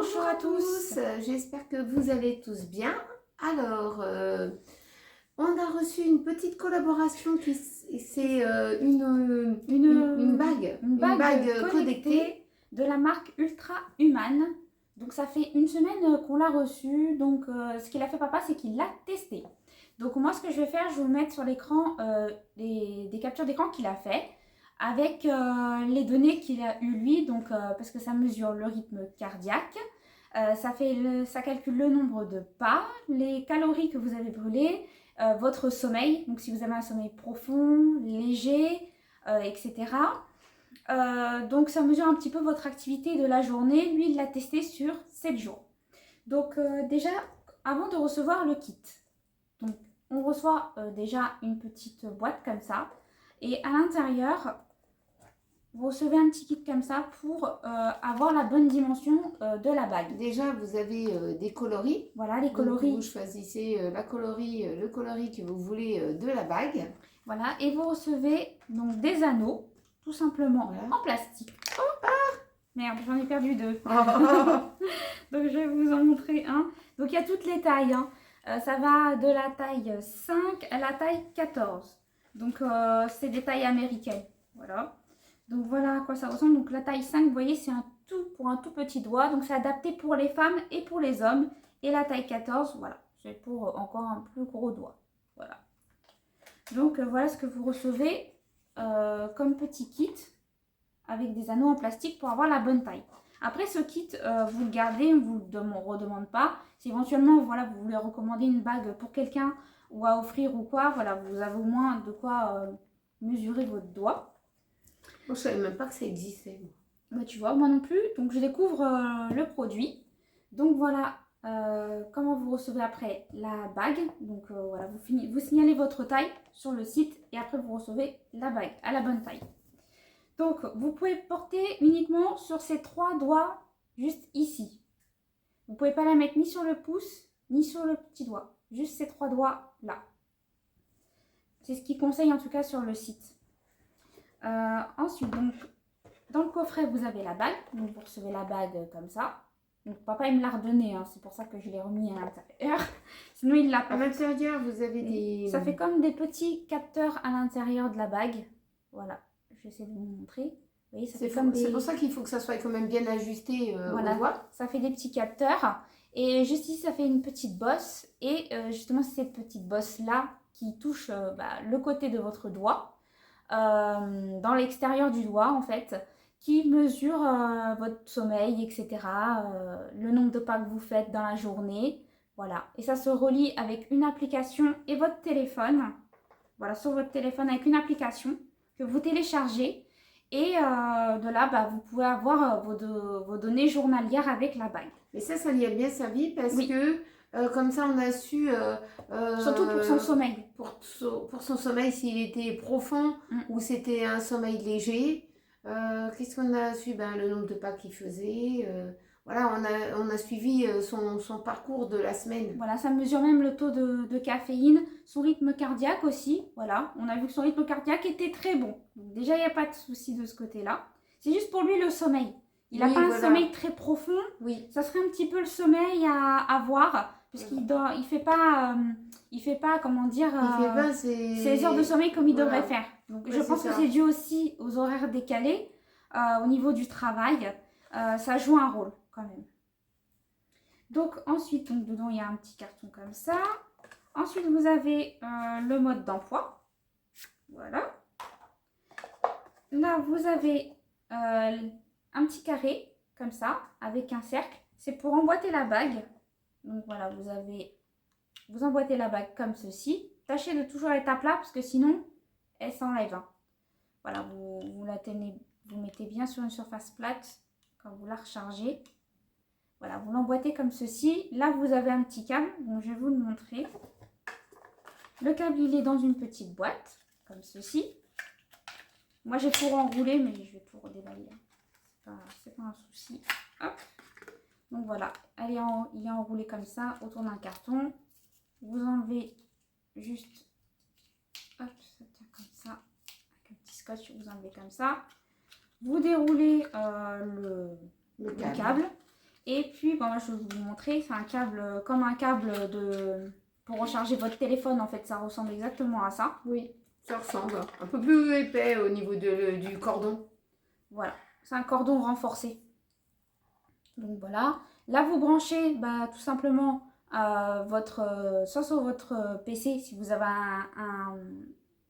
Bonjour à tous, j'espère que vous allez tous bien. Alors, on a reçu une petite collaboration qui c'est une bague connectée de la marque Ultra Human. Donc ça fait une semaine qu'on l'a reçue. Donc ce qu'il a fait papa, c'est qu'il l'a testé. Donc moi, ce que je vais faire, je vais vous mettre sur l'écran des captures d'écran qu'il a fait avec les données qu'il a eu lui, donc parce que ça mesure le rythme cardiaque. Ça calcule le nombre de pas, les calories que vous avez brûlées, votre sommeil, donc si vous avez un sommeil profond, léger, etc. Donc ça mesure un petit peu votre activité de la journée. Lui, il l'a testé sur 7 jours. Donc déjà, avant de recevoir le kit, donc, on reçoit déjà une petite boîte comme ça. Et à l'intérieur, vous recevez un petit kit comme ça pour avoir la bonne dimension de la bague. Déjà, vous avez des coloris. Voilà, les coloris. Donc, vous choisissez le coloris que vous voulez de la bague. Voilà, et vous recevez donc des anneaux, tout simplement en plastique. Oh, ah, merde, j'en ai perdu deux. Donc, je vais vous en montrer un. Donc, il y a toutes les tailles. Hein. Ça va de la taille 5 à la taille 14. Donc, c'est des tailles américaines. Voilà. Donc voilà à quoi ça ressemble. Donc la taille 5, vous voyez, c'est pour un tout petit doigt. Donc c'est adapté pour les femmes et pour les hommes. Et la taille 14, voilà, c'est pour encore un plus gros doigt. Voilà. Donc voilà ce que vous recevez comme petit kit avec des anneaux en plastique pour avoir la bonne taille. Après ce kit, vous le gardez, on ne vous le redemande pas. Si éventuellement voilà, vous voulez recommander une bague pour quelqu'un ou à offrir ou quoi, voilà, vous avez au moins de quoi mesurer votre doigt. Je ne savais même pas que ça existait. Bah, tu vois, moi non plus. Donc je découvre le produit. Donc voilà comment vous recevez après la bague. Donc voilà, vous signalez votre taille sur le site et après vous recevez la bague à la bonne taille. Donc vous pouvez porter uniquement sur ces 3 doigts juste ici. Vous ne pouvez pas la mettre ni sur le pouce ni sur le petit doigt. Juste ces 3 doigts là. C'est ce qu'ils conseillent en tout cas sur le site. Ensuite, donc, dans le coffret, vous avez la bague. Donc, vous recevez la bague comme ça. Donc, papa, il me l'a redonné. Hein. C'est pour ça que je l'ai remis à l'intérieur. Sinon, il l'a pas. À l'intérieur, vous avez des... Ça fait comme des petits capteurs à l'intérieur de la bague. Voilà. Je vais essayer de vous montrer. C'est pour ça qu'il faut que ça soit quand même bien ajusté voilà. au doigt. Ça fait des petits capteurs. Et juste ici, ça fait une petite bosse. Et justement, c'est cette petite bosse-là qui touche le côté de votre doigt. Dans l'extérieur du doigt en fait, qui mesure votre sommeil, etc. Le nombre de pas que vous faites dans la journée. Voilà. Et ça se relie avec une application et votre téléphone. Voilà, sur votre téléphone avec une application que vous téléchargez. Et de là, vous pouvez avoir vos données journalières avec la bague. Et ça lui a bien servi parce que comme ça, on a su... surtout pour son sommeil. Pour son sommeil, s'il était profond ou c'était un sommeil léger. Qu'est-ce qu'on a su? Le nombre de pas qu'il faisait. Voilà, on a suivi son parcours de la semaine. Voilà, ça mesure même le taux de caféine, son rythme cardiaque aussi. Voilà, on a vu que son rythme cardiaque était très bon. Donc déjà, il n'y a pas de souci de ce côté-là. C'est juste pour lui le sommeil. Il n'a pas un sommeil très profond. Oui. Ça serait un petit peu le sommeil à voir. Parce qu'il il fait pas, comment dire, il fait pas ses heures de sommeil comme il devrait faire. Donc je pense que c'est dû aussi aux horaires décalés au niveau du travail. Ça joue un rôle quand même. Donc ensuite, dedans il y a un petit carton comme ça. Ensuite vous avez le mode d'emploi. Voilà. Là vous avez un petit carré comme ça avec un cercle. C'est pour emboîter la bague. Donc voilà, vous emboîtez la bague comme ceci. Tâchez de toujours être à plat parce que sinon elle s'enlève. Hein. Voilà, vous la tenez, vous mettez bien sur une surface plate quand vous la rechargez. Voilà, vous l'emboîtez comme ceci. Là, vous avez un petit câble, donc je vais vous le montrer. Le câble, il est dans une petite boîte, comme ceci. Moi, j'ai tout enroulé, mais je vais tout redéballer. C'est pas un souci. Hop. Donc voilà, il est enroulé comme ça, autour d'un carton. Vous enlevez juste, hop, ça tient comme ça. Avec un petit scotch, vous enlevez comme ça. Vous déroulez le câble. Et puis, bon, je vais vous montrer, c'est un câble, comme un câble pour recharger votre téléphone, en fait, ça ressemble exactement à ça. Oui, ça ressemble. Un peu plus épais au niveau du cordon. Voilà, c'est un cordon renforcé. Donc voilà, là vous branchez tout simplement soit sur votre PC si vous avez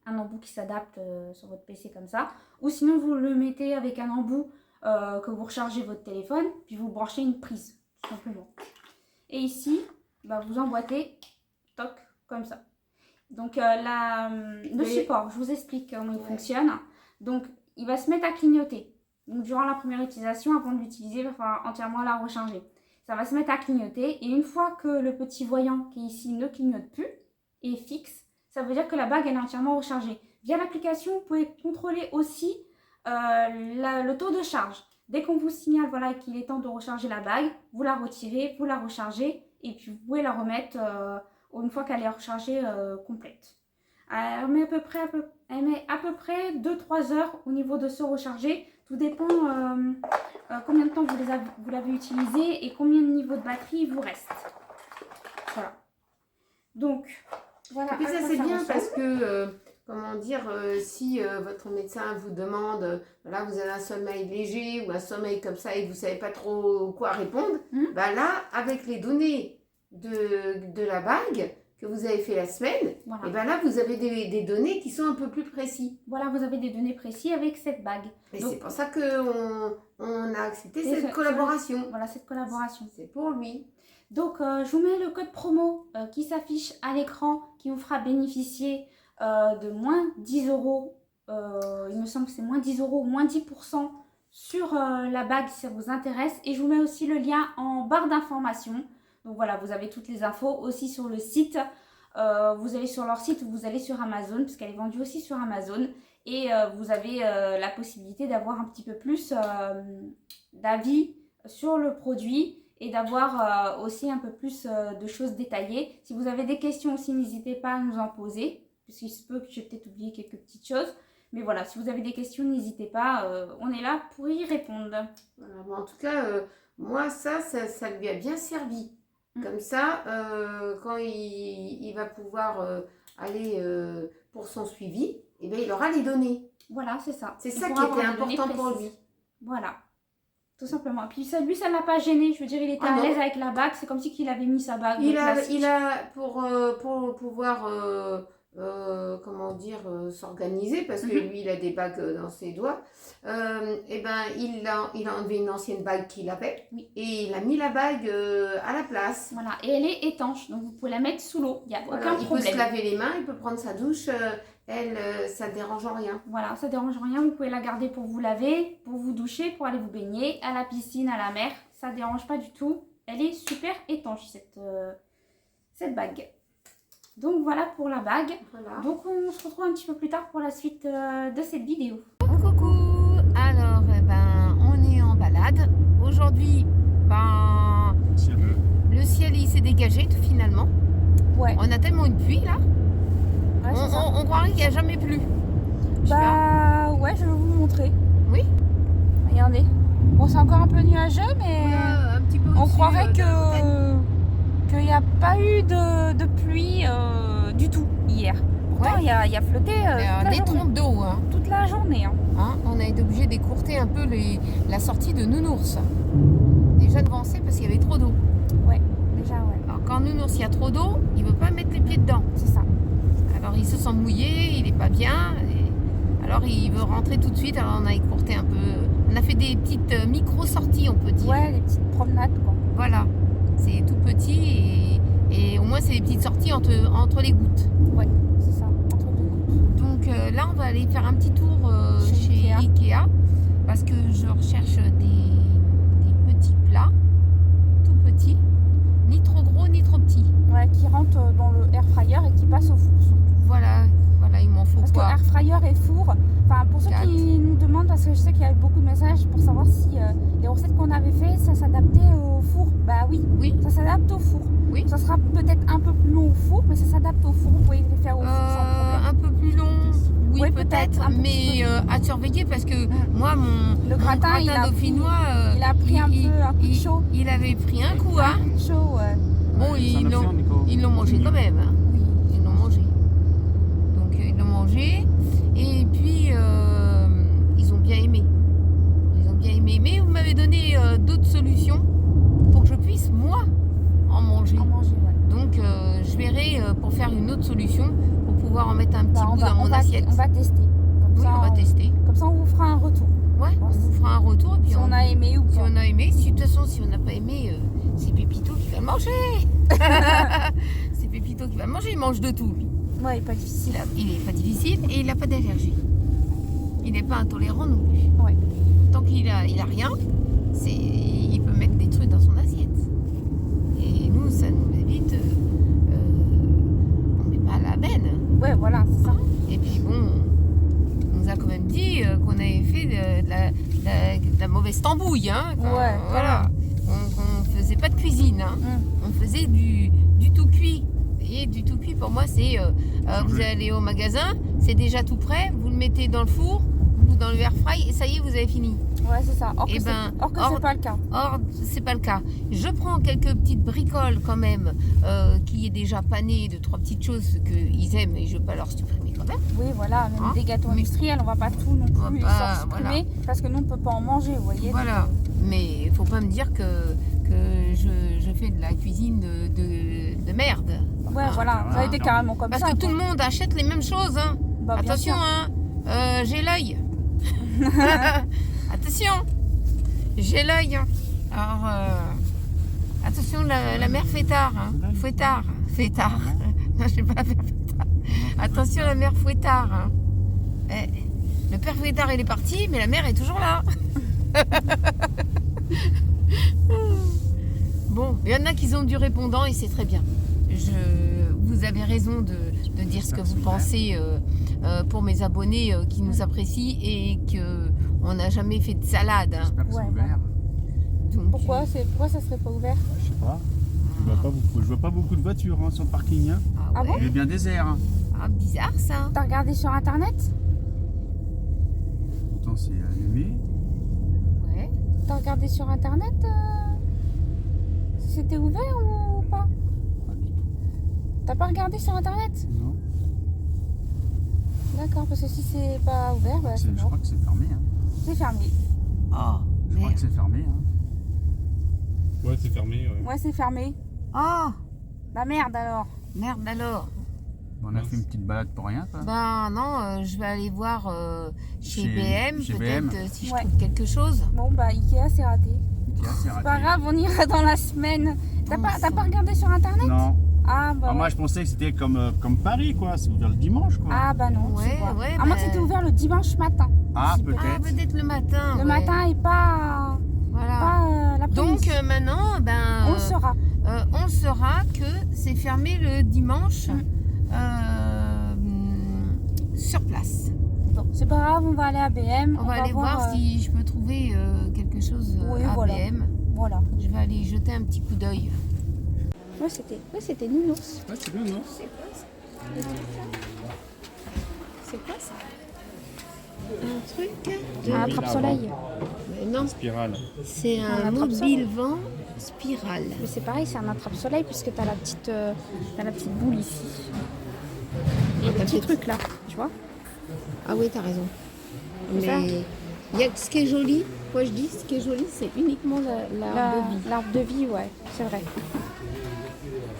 un embout qui s'adapte sur votre PC comme ça, ou sinon vous le mettez avec un embout que vous rechargez votre téléphone, puis vous branchez une prise, tout simplement. Et ici, vous emboîtez, toc, comme ça. Donc le support, je vous explique comment il fonctionne. Donc il va se mettre à clignoter. Donc durant la première utilisation, avant de l'utiliser, il va falloir entièrement la recharger. Ça va se mettre à clignoter et une fois que le petit voyant qui est ici ne clignote plus et est fixe, ça veut dire que la bague elle est entièrement rechargée. Via l'application, vous pouvez contrôler aussi le taux de charge. Dès qu'on vous signale qu'il est temps de recharger la bague, vous la retirez, vous la rechargez et puis vous pouvez la remettre une fois qu'elle est rechargée complète. Elle met à peu près 2-3 heures au niveau de se recharger. Tout dépend combien de temps vous l'avez utilisé et combien de niveau de batterie il vous reste. Voilà. Donc, voilà. Et puis ça c'est bien parce que, comment dire, si votre médecin vous demande, voilà, vous avez un sommeil léger ou un sommeil comme ça et que vous ne savez pas trop quoi répondre, là, avec les données de la bague que vous avez fait la semaine, et là vous avez des données qui sont un peu plus précises. Voilà, vous avez des données précises avec cette bague. Et c'est pour ça qu'on a accepté cette collaboration. Voilà, cette collaboration. C'est pour lui. Donc, je vous mets le code promo qui s'affiche à l'écran, qui vous fera bénéficier de moins 10 €. Il me semble que c'est moins 10 €, moins 10% sur la bague si ça vous intéresse. Et je vous mets aussi le lien en barre d'informations. Donc voilà, vous avez toutes les infos aussi sur le site. Vous allez sur leur site ou vous allez sur Amazon, parce qu'elle est vendue aussi sur Amazon. Et vous avez la possibilité d'avoir un petit peu plus d'avis sur le produit et d'avoir aussi un peu plus de choses détaillées. Si vous avez des questions aussi, n'hésitez pas à nous en poser, parce qu'il se peut que j'ai peut-être oublié quelques petites choses. Mais voilà, si vous avez des questions, n'hésitez pas, on est là pour y répondre. Voilà, bon, en tout cas, moi, ça lui a bien servi. Comme ça, quand il va pouvoir aller pour son suivi, il aura les données. Voilà, c'est ça. C'est ça qui était important pour lui. Voilà, tout simplement. Et puis lui, ça ne l'a pas gêné. Je veux dire, il était à l'aise avec la bague. C'est comme si il avait mis sa bague. Il a pour pouvoir comment dire, s'organiser, parce que lui il a des bagues dans ses doigts, il a enlevé une ancienne bague qu'il avait et il a mis la bague à la place. Voilà, et elle est étanche, donc vous pouvez la mettre sous l'eau, il n'y a aucun problème. Il peut se laver les mains, il peut prendre sa douche, ça ne dérange en rien. Voilà, ça ne dérange en rien, vous pouvez la garder pour vous laver, pour vous doucher, pour aller vous baigner, à la piscine, à la mer, ça ne dérange pas du tout. Elle est super étanche cette bague. Donc voilà pour la bague. Voilà. Donc on se retrouve un petit peu plus tard pour la suite de cette vidéo. Coucou. Alors on est en balade. Aujourd'hui le ciel il s'est dégagé tout finalement. Ouais. On a tellement une pluie là. Ouais, on croirait qu'il n'y a jamais plu. Ouais, je vais vous montrer. Oui. Regardez. Bon, c'est encore un peu nuageux, mais un petit peu on croirait qu'il n'y a pas eu de pluie du tout hier. Pourtant, il y a flotté des trompes d'eau toute la journée. On a été obligé d'écourter un peu la sortie de Nounours. Déjà devancé parce qu'il y avait trop d'eau. Ouais, déjà, ouais. Alors quand Nounours, il y a trop d'eau, il ne veut pas mettre les pieds dedans. C'est ça. Alors il se sent mouillé, il n'est pas bien. Alors il veut rentrer tout de suite. Alors on a écourté un peu. On a fait des petites micro-sorties, on peut dire. Ouais, des petites promenades, quoi. Voilà. C'est tout petit et au moins c'est des petites sorties entre les gouttes. Ouais, c'est ça, entre deux gouttes. Donc là on va aller faire un petit tour chez Ikea parce que je recherche des petits plats, tout petits, ni trop gros ni trop petits. Ouais, qui rentrent dans le air fryer et qui passent au four. Voilà, il m'en faut parce quoi. Parce que air fryer et four, pour ceux qui nous demandent, parce que je sais qu'il y a eu beaucoup de messages pour savoir si les recettes qu'on avait fait, ça s'adaptait au four. Bah oui, ça s'adapte au four. Oui. Ça sera peut-être un peu plus long au four, mais ça s'adapte au four. Vous pouvez les faire au four sans problème. Un peu plus long. oui, Oui, peut-être, un mais petit peu. à surveiller parce que moi, Le gratin, il a dauphinois, pris un coup de chaud. Il avait pris un coup, hein. Un coup de chaud, ouais. Bon, ils l'ont mangé quand même, hein. Oui. Ils l'ont mangé. Donc, ils l'ont mangé. Et puis, ils ont bien aimé. Ils ont bien aimé. Mais vous m'avez donné d'autres solutions pour que je puisse, moi, en manger. Ouais. Donc, je verrai pour faire une autre solution pour pouvoir en mettre un petit bout dans mon assiette. On va tester. Oui, on va tester. Comme ça, on vous fera un retour. Ouais, on vous fera un retour. Et puis si on a aimé ou pas. Si on a aimé. De toute façon, si on n'a pas aimé, c'est Pépito qui va le manger. C'est Pépito qui va le manger. Il mange de tout, lui. Ouais, il n'est pas difficile. Il n'est pas difficile et il n'a pas d'allergie. Il n'est pas intolérant non plus. Ouais. Tant qu'il a rien, il peut mettre des trucs dans son assiette. Et nous, ça nous évite. On ne met pas à la benne. Ouais, voilà, c'est ça. Et puis bon, on nous a quand même dit qu'on avait fait de la mauvaise tambouille. Hein, ouais, voilà. On ne faisait pas de cuisine. Hein. On faisait du tout cuit. Et du tout cuit, pour moi, c'est vous allez au magasin, c'est déjà tout prêt, vous le mettez dans le four ou dans le air fry et ça y est, vous avez fini. Ouais, c'est ça. Or que c'est pas le cas. Or, c'est pas le cas. Je prends quelques petites bricoles quand même, qui est déjà pané de 3 petites choses qu'ils aiment et je veux pas leur supprimer quand même. Oui, voilà, même des gâteaux industriels, on va pas tout non plus les supprimer parce que nous on peut pas en manger, vous voyez. Voilà. Mais il faut pas me dire que je fais de la cuisine de merde. Ouais, voilà, ça a été carrément comme ça. Parce que tout le monde achète les mêmes choses. Hein. Bah, attention, hein, j'ai l'œil. Attention, j'ai l'œil. Hein. Alors, attention, la mère Fouettard. Hein. Fouettard. Non, je sais pas la mère Fouettard. Attention, la mère Fouettard. Hein. Le père Fouettard, il est parti, mais la mère est toujours là. Bon, il y en a qui ont du répondant et c'est très bien. Vous avez raison de dire ce que vous pensez pour mes abonnés qui nous apprécient et qu'on n'a jamais fait de salade. Hein. J'espère que c'est ouvert. Donc, pourquoi ça serait pas ouvert? Je sais pas. Je vois pas beaucoup de voitures hein, sur le parking. Hein. Ah bon? Il est bien désert. Hein. Ah, bizarre ça. T'as regardé sur internet? Pourtant c'est allumé. Ouais. T'as regardé sur internet si c'était ouvert ou pas? Pas du tout. T'as pas regardé sur internet? Non. D'accord, parce que si c'est pas ouvert, bah, c'est Je mort. crois que c'est fermé. Hein. C'est fermé. Oh, Je crois que c'est fermé. Hein. Ouais, c'est fermé. Ouais. Ouais, c'est fermé. Oh, Bah merde alors. merde alors. On a fait une petite balade pour rien. Quoi. Ben non, je vais aller voir chez BM, chez peut-être BM. si je Ouais. trouve quelque chose. Bon bah Ikea c'est raté. Ikea, c'est C'est raté. pas grave, on ira dans la semaine. T'as Enfin. pas regardé sur internet? Non. Ah bah Ah, ouais. moi je pensais que c'était comme Paris quoi. C'est ouvert le dimanche quoi. Ah bah non, Ouais, tu vois. ouais, À moins bah- que c'était ouvert le dimanche matin. Ah, Si, peut-être. Ah, peut-être le matin. Le ouais. matin et pas Voilà. l'après-midi. Donc maintenant, ben, on le saura. on saura que c'est fermé le dimanche sur place. Bon, c'est pas grave, on va aller à BM. On va aller voir si je peux trouver quelque chose Oui, à voilà. BM. Voilà. Je vais aller jeter un petit coup d'œil. Ouais, c'était nounours. Ouais, c'est bien, non? C'est quoi ça? C'est quoi ça? Un truc Un attrape-soleil. Non, Spirale. c'est Un un attrape-soleil. mobile vent spirale. Mais c'est pareil, c'est un attrape-soleil puisque t'as la petite boule ici. Et le petit truc là, tu vois. Ah oui, t'as raison. C'est ça. Mais il y a ce qui est joli. Moi je dis ce qui est joli, c'est uniquement l'arbre de vie. L'arbre de vie, ouais, c'est vrai.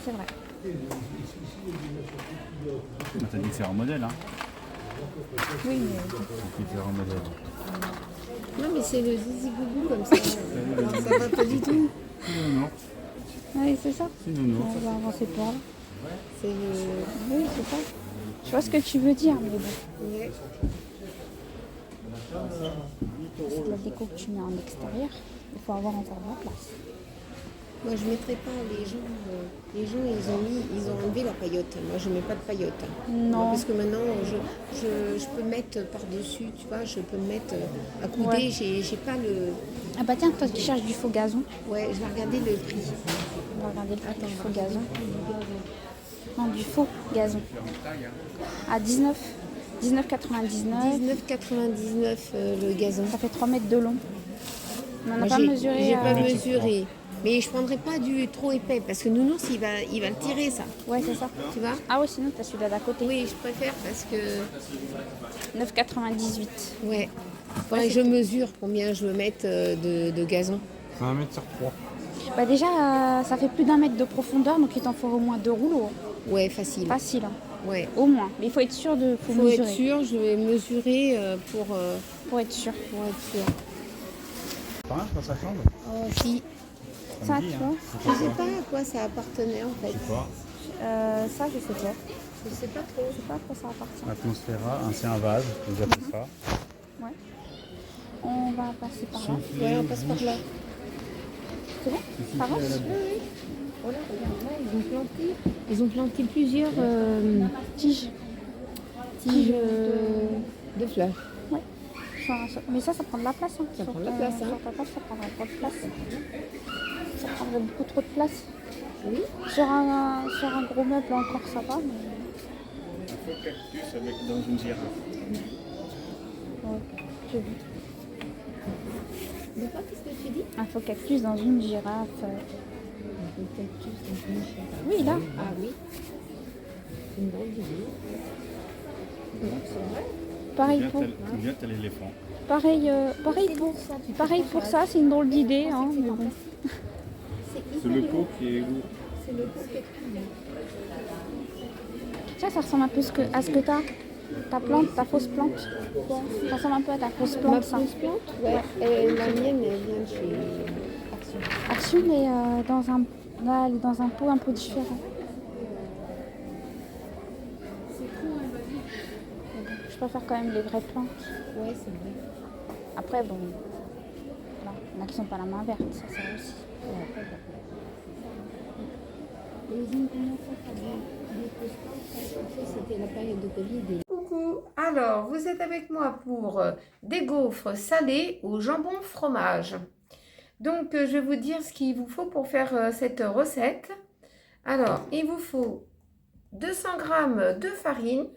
C'est vrai. T'as différents modèles. Hein. Oui, mais Différents modèles. Non, mais c'est le zizi gougou comme ça. Ça va pas du tout. Non, oui, c'est ça. c'est nounours. On va avancer par là. C'est le. Oui, c'est ça. Je vois ce que tu veux dire, mais bon. Ouais. C'est de la déco que tu mets en extérieur. Il faut avoir encore de la place. Moi je mettrais pas les gens. Les gens ils ont enlevé la paillote. Moi je mets pas de paillote. Non. Parce que maintenant je peux mettre par-dessus, tu vois, je peux mettre à couder. Ouais. J'ai pas le. Ah bah tiens, toi qui cherches du faux gazon, Ouais, je vais regarder le prix. on va regarder le prix Attends, du on faux va gazon. regarder. Non, du faux gazon. À 19 19,99. 19,99 le gazon. Ça fait 3 mètres de long. On n'en a Moi, pas mesuré. J'ai pas mètres, je mesuré. Mais je prendrais pas du trop épais parce que Nounours il va le tirer ça. Ouais, c'est ça. Tu vois? Ah oui, sinon t'as celui-là d'à côté. Oui, je préfère parce que 9,98. ouais. Faudrait que je mesure combien je veux mettre de gazon. C'est 1 mètre sur 3. Bah déjà, ça fait plus d'1 mètre de profondeur, donc il t'en faut au moins 2 rouleaux. Ouais, facile. Facile, hein. Ouais. Au moins. Mais il faut être sûr de Faut mesurer. être sûr, je vais mesurer Pour être sûr. pour être sûr. Pas rien, dans sa chambre. Oh si. Ça, me tu dit, vois. Je sais pas à quoi ça appartenait en fait. Je sais pas. Ça, je sais pas. Je sais pas trop. Je sais pas à quoi ça appartient. Atmosphéra, c'est un vase, vous appelez ça. Ouais. On va passer par là. Ouais, on passe par là. C'est bon? Ça avance? Voilà, regarde là, ils ont planté plusieurs Tige. tiges de fleurs. Ouais. Mais ça prend de la place. Hein. Ça prend de la place, hein. Sur ta page, ça prendrait trop de place. Ça prendrait beaucoup trop de place. Oui. Sur un gros meuble encore, ça va. Mais... Un faux cactus avec dans une girafe. Ouais, j'ai vu. De quoi, qu'est-ce que tu dis? Un faux cactus dans une girafe. Un cactus dans une girafe. Oui, là. Ah oui. Une drôle d'idée. Donc c'est vrai. Pareil pour, T'as l'éléphant. pareil pour ça, c'est une drôle d'idée. Hein, mais bon. C'est le pot qui est où? C'est le pot qui est Tiens, ça ressemble un peu à ce que t'as. Ta plante, ta fausse plante. Ça ressemble un peu à ta fausse plante, Ma ça. fausse plante? Ouais. Et la mienne, elle vient de chez Action. Action, mais là, elle est dans un pot un peu différent. Je préfère quand même les vraies plantes. Ouais, c'est vrai. Après, bon, voilà, il y en a qui sont pas la main verte, ça aussi. Ouais, après, d'accord. Et ils ont commencé à faire des fausses plantes, ça, c'était la période de Covid. Coucou. Alors, vous êtes avec moi pour des gaufres salées au jambon fromage. Donc, je vais vous dire ce qu'il vous faut pour faire cette recette. Alors, il vous faut 200 g de farine.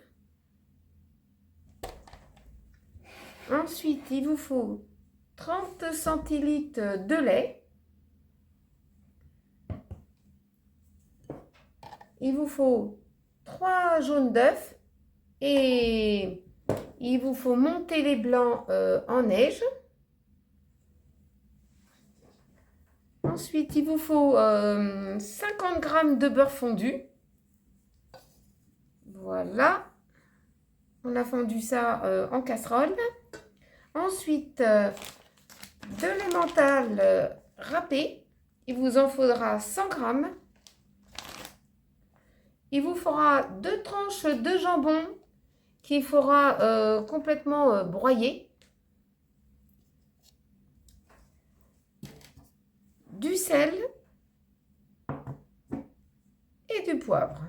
Ensuite, il vous faut 30 centilitres de lait. Il vous faut 3 jaunes d'œufs et il vous faut monter les blancs en neige. Ensuite, il vous faut 50 g de beurre fondu. Voilà. On a fondu ça en casserole. Ensuite, de l'emmental râpé. Il vous en faudra 100 g. Il vous faudra 2 tranches de jambon qu'il faudra complètement broyer. Du sel et du poivre.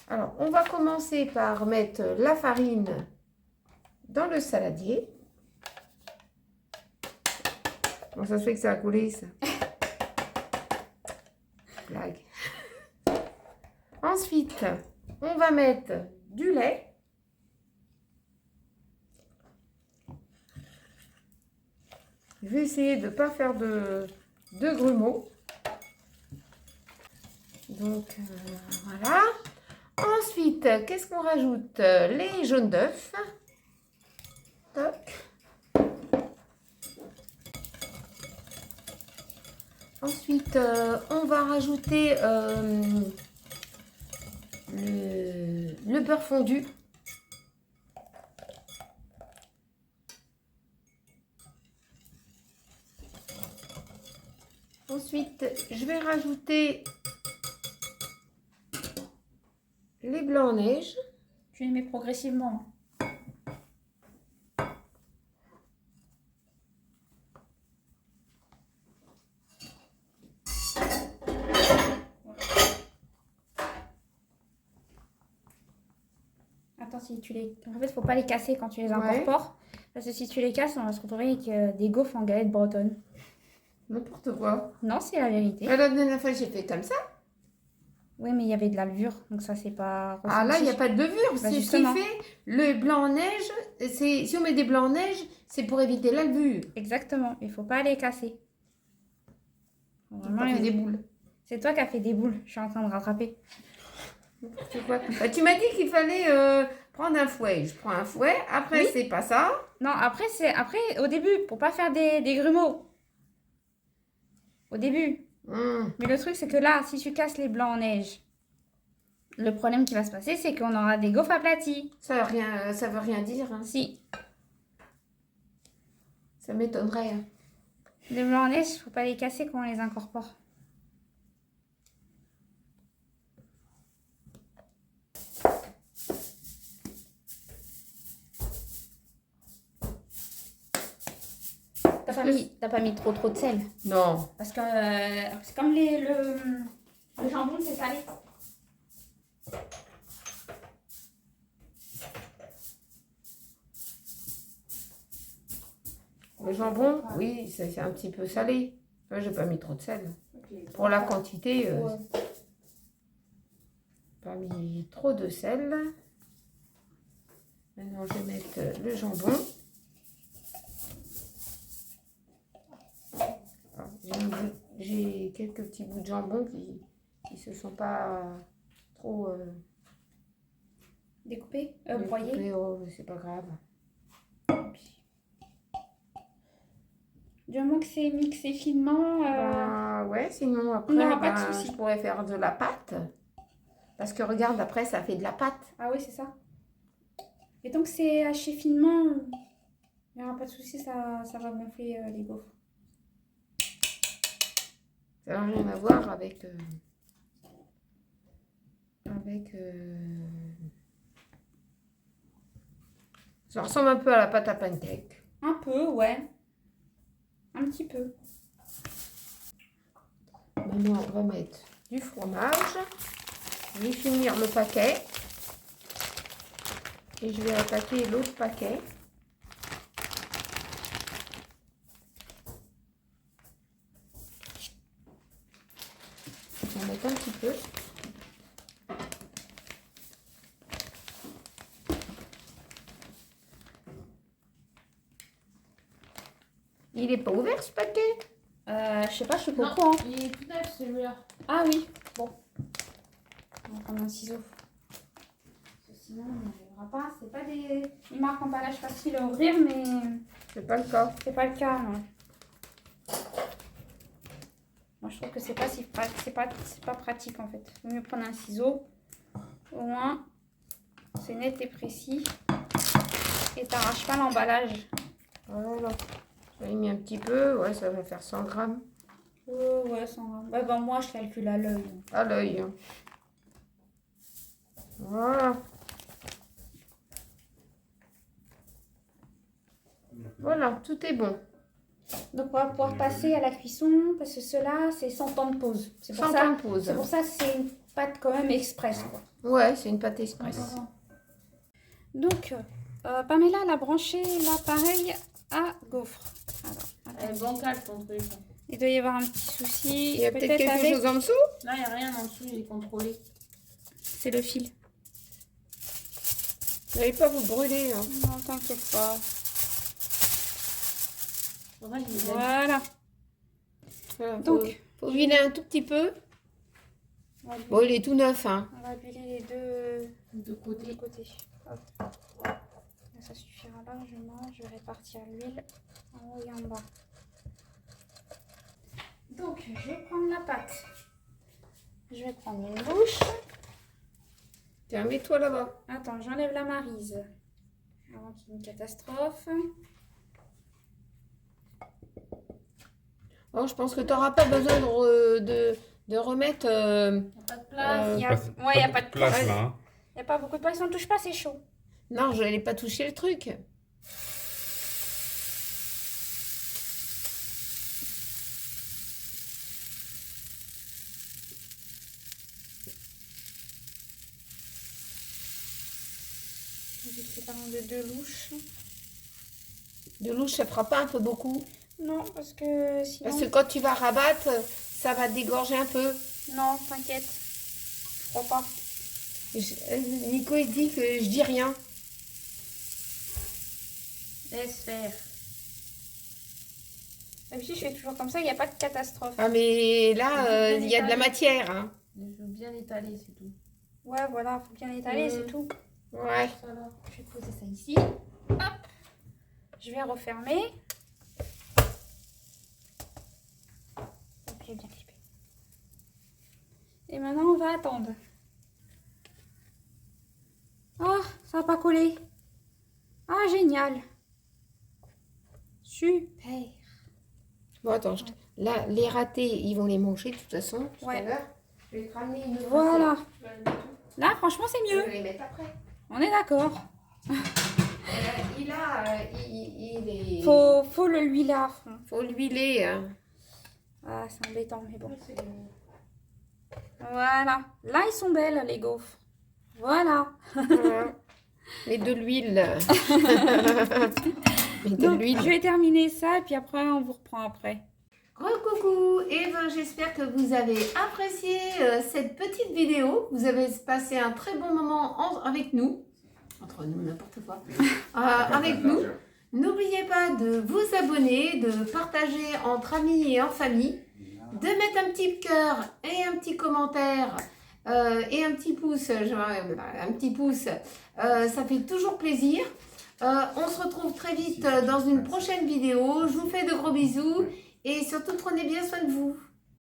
Alors, on va commencer par mettre la farine dans le saladier. Bon, ça se fait que ça a coulé, ça. Blague. Ensuite, on va mettre du lait. Je vais essayer de ne pas faire de grumeaux. Donc, voilà. Ensuite, qu'est-ce qu'on rajoute? Les jaunes d'œufs. Toc. Ensuite, on va rajouter le beurre fondu. Ensuite, je vais rajouter les blancs en neige. Tu les mets progressivement. Attends, si tu les... En fait, faut pas les casser quand tu les incorpores. Parce que si tu les casses, on va se retrouver avec des gaufres en galette bretonne. N'importe quoi. Non, c'est la vérité. La dernière fois, j'ai fait comme ça. Oui, mais il y avait de la levure, donc ça, c'est pas Ah là, il n'y a ressenti. pas de levure. Bah, C'est ce qui justement. fait le blanc en neige. Si on met des blancs en neige, c'est pour éviter la levure. Exactement, il faut pas les casser. Faut vraiment Ça fait les- des boules. C'est toi qui as fait des boules, je suis en train de rattraper. C'est quoi? Bah, tu m'as dit qu'il fallait prendre un fouet. Je prends un fouet. Après, Oui. c'est pas ça. Non, après, au début, pour pas faire des grumeaux. Au début. Mais le truc, c'est que là, si tu casses les blancs en neige, le problème qui va se passer, c'est qu'on aura des gaufres aplaties. Ça veut rien dire. Hein. Si, Ça m'étonnerait. Hein. les blancs en neige, faut pas les casser quand on les incorpore. T'as pas mis trop de sel. Non. Parce que c'est comme le jambon, c'est salé. Le jambon, oui, c'est un petit peu salé. Moi, j'ai pas mis trop de sel. Pour la quantité, pas mis trop de sel. Maintenant, je vais mettre le jambon. Alors, j'ai quelques petits bouts de jambon qui se sont pas trop Découpé, découpés. broyé. Oh, c'est pas grave. Du moment que c'est mixé finement. Ouais, sinon après, il n'y aura pas de souci. je pourrais faire de la pâte. Parce que regarde, après, ça fait de la pâte. Ah oui, c'est ça. Et donc c'est haché finement, il n'y aura pas de souci, ça va gonfler les gaufres. Ça n'a rien à voir avec... Ça ressemble un peu à la pâte à pancake. Un peu, ouais. Un petit peu. Maintenant, on va mettre du fromage. Je vais finir le paquet. Et je vais attaquer l'autre paquet. Je vais mettre un petit peu. Il n'est pas ouvert ce paquet? Je sais pas, je suis pas au Non, courant. il est tout neuf celui-là. Ah oui, bon. On va prendre un ciseau. Parce que sinon, on n'arrivera pas. C'est pas des marques emballage facile à ouvrir, mais C'est pas le cas. c'est pas le cas, non. Moi, je trouve que c'est pas si c'est pas pratique en fait. Il vaut mieux prendre un ciseau. Au moins, c'est net et précis. Et t'arraches pas l'emballage. Voilà. J'en ai mis un petit peu. Ouais, ça va faire 100 grammes. Ouais, 100 grammes. Ouais, ben moi, je calcule à l'œil. À l'œil. Hein. Voilà. Voilà, tout est bon. Donc, on va pouvoir passer à la cuisson parce que cela, c'est 100 temps de pause. C'est pour 100 ça. temps de pause. C'est pour ça que c'est une pâte quand même express, quoi. Ouais, c'est une pâte express. Donc, Pamela, elle a branché l'appareil à gaufres. Alors, Elle est bancale ton truc. il doit y avoir un petit souci. Il y a peut-être quelque avec... chose en dessous? Là, il n'y a rien en dessous, j'ai contrôlé. C'est le fil. Vous n'allez pas vous brûler. Hein. Non, t'inquiète pas. Faudrait que je les aide. Voilà. Voilà, Donc, faut huiler un tout petit peu. on va, Bon, il est tout neuf. Hein. on va huiler les deux De côté. côtés. Hop. Là, ça suffira largement. Je vais répartir l'huile en haut et en bas. Donc, je vais prendre la pâte. Je vais prendre une bouche. Tiens, mets-toi là-bas. Attends, j'enlève la maryse avant qu'il y ait une catastrophe. Oh, je pense que tu n'auras pas besoin de remettre... Pas de place. Il y a, ouais, il n'y a pas de place. là. Hein. Il n'y a pas beaucoup de place. On ne touche pas, c'est chaud. Non, je n'allais pas toucher le truc. Je sépare de deux louches. De louche, ça fera pas un peu beaucoup. Non, parce que sinon... Parce que quand tu vas rabattre, ça va te dégorger un peu. Non, t'inquiète. crois pas. Nico il dit que je dis rien. Laisse faire. D'habitude, je fais toujours comme ça, il n'y a pas de catastrophe. Ah mais là, il y a de la matière. Hein. Je veux bien l'étaler, c'est tout. Ouais, voilà, faut bien l'étaler, c'est tout. Ouais. Ça là. Je vais poser ça ici. Hop. Je vais refermer. Hop, j'ai bien clippé. Et maintenant, on va attendre. Oh, ça n'a pas collé. Ah, génial. Super. Bon, attends, là, les ratés, ils vont les manger de toute façon. Tout Ouais. à l'heure. Je vais te ramener une autre Voilà. assiette. Tu vas le mettre où? Là, franchement, c'est Je mieux. vais les mettre après. On est d'accord. Il est... Faut le l'huiler à fond. Faut l'huiler. Hein. Ah, c'est embêtant, mais bon. Voilà. Là, ils sont belles, les gaufres. Voilà. Voilà. Mais de l'huile. Mais de Donc, l'huile. je vais terminer ça et puis après, on vous reprend après. Coucou, et ben, j'espère que vous avez apprécié cette petite vidéo. Vous avez passé un très bon moment avec nous. Entre nous, n'importe quoi. Avec nous. N'oubliez pas de vous abonner, de partager entre amis et en famille, de mettre un petit cœur et un petit commentaire et un petit pouce. Un petit pouce, ça fait toujours plaisir. On se retrouve très vite dans une prochaine vidéo. Je vous fais de gros bisous et surtout prenez bien soin de vous.